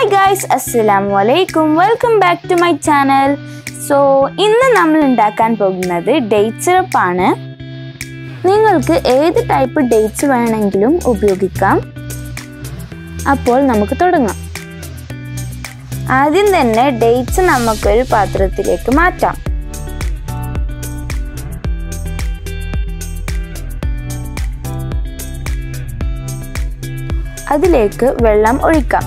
Hi guys, Assalamualaikum. Welcome back to my channel. So, ഇന്ന് നമ്മൾ ഉണ്ടാക്കാൻ പോകുന്നത് ഡേറ്റ് സിറപ്പ് ആണ്. നിങ്ങൾക്ക് ഏത് ടൈപ്പ് ഡേറ്റ്സ് വേണമെങ്കിലും ഉപയോഗിക്കാം. അപ്പോൾ നമുക്ക് തുടങ്ങാം. ആദ്യം തന്നെ ഡേറ്റ്സ് നമുക്ക് ഒരു പാത്രത്തിലേക്ക് മാറ്റാം. അതിലേക്ക് വെള്ളം ഒഴിക്കാം.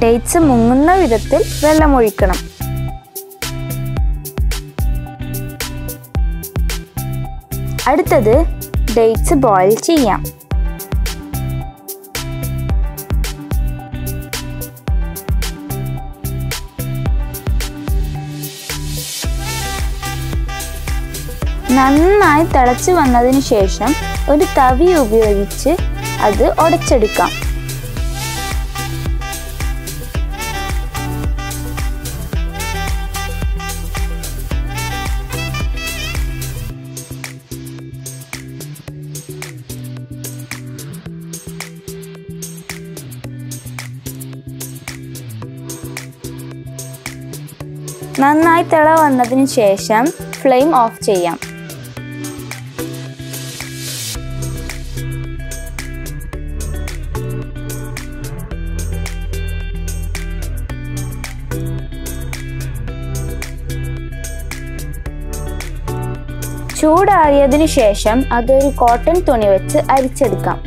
ഡേറ്റ്സ് മുങ്ങുന്ന വിധത്തിൽ വെള്ളം ഒഴിക്കണം. അടുത്തത് ഡേറ്റ്സ് ബോയിൽ ചെയ്യാം. നന്നായി തിളച്ചു വന്നതിന് ശേഷം ഒരു തവി ഉപയോഗിച്ച് അത് ഉടച്ചെടുക്കാം. നന്നായി തിള വന്നതിന് ശേഷം ഫ്ലെയിം ഓഫ് ചെയ്യാം. ചൂടാറിയതിനു ശേഷം അതൊരു കോട്ടൺ തുണി വെച്ച് അരിച്ചെടുക്കാം.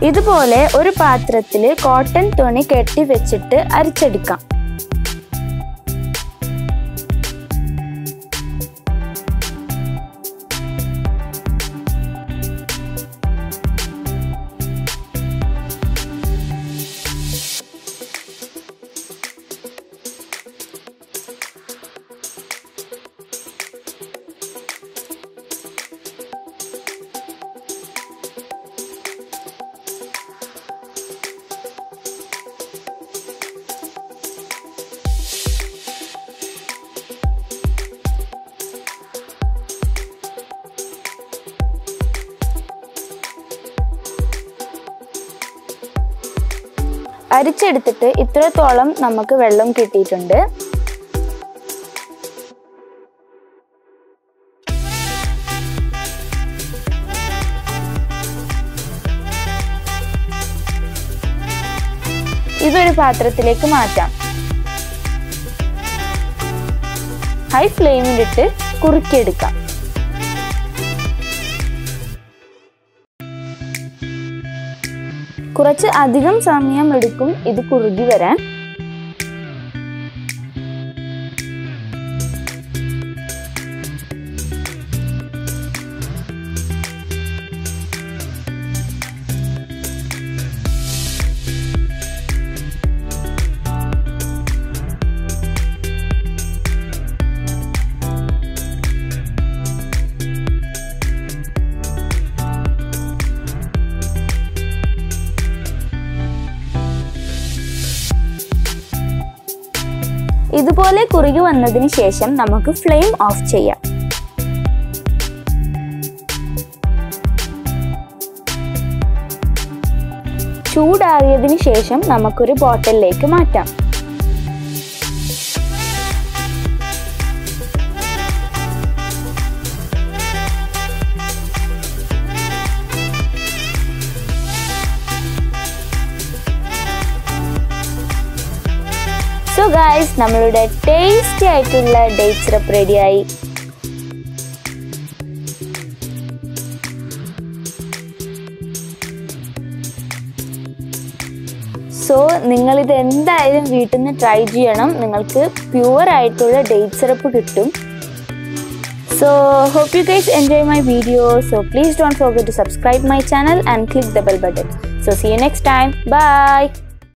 ഇതുപോലെ ഒരു പാത്രത്തിൽ കോട്ടൺ തുണി കെട്ടി വെച്ചിട്ട് അരിച്ചെടുക്കാം. അരിച്ചെടുത്തിട്ട് ഇത്രത്തോളം നമുക്ക് വെള്ളം കിട്ടിയിട്ടുണ്ട്. ഇതൊരു പാത്രത്തിലേക്ക് മാറ്റാം. ഹൈ ഫ്ലെയിമിലിട്ട് കുറുക്കിയെടുക്കാം. കുറച്ച് അധികം സമയം എടുക്കും ഇത് കുറുകി വരാൻ. ഇതുപോലെ കുറുകി വന്നതിന് ശേഷം നമുക്ക് ഫ്ലെയിം ഓഫ് ചെയ്യാം. ചൂടാറിയതിന് ശേഷം നമുക്കൊരു ബോട്ടിലിലേക്ക് മാറ്റാം. So guys, നമ്മളുടെ ടേസ്റ്റി ആയിട്ടുള്ള ഡേറ്റ് സിറപ്പ് റെഡിയായി. സോ നിങ്ങളിത് എന്തായാലും വീട്ടിൽ നിന്ന് ട്രൈ ചെയ്യണം. നിങ്ങൾക്ക് പ്യുവർ ആയിട്ടുള്ള ഡേറ്റ് സിറപ്പ് കിട്ടും. So hope you guys enjoy my video. So please don't forget to subscribe my channel and click the bell button. So see you next time. Bye.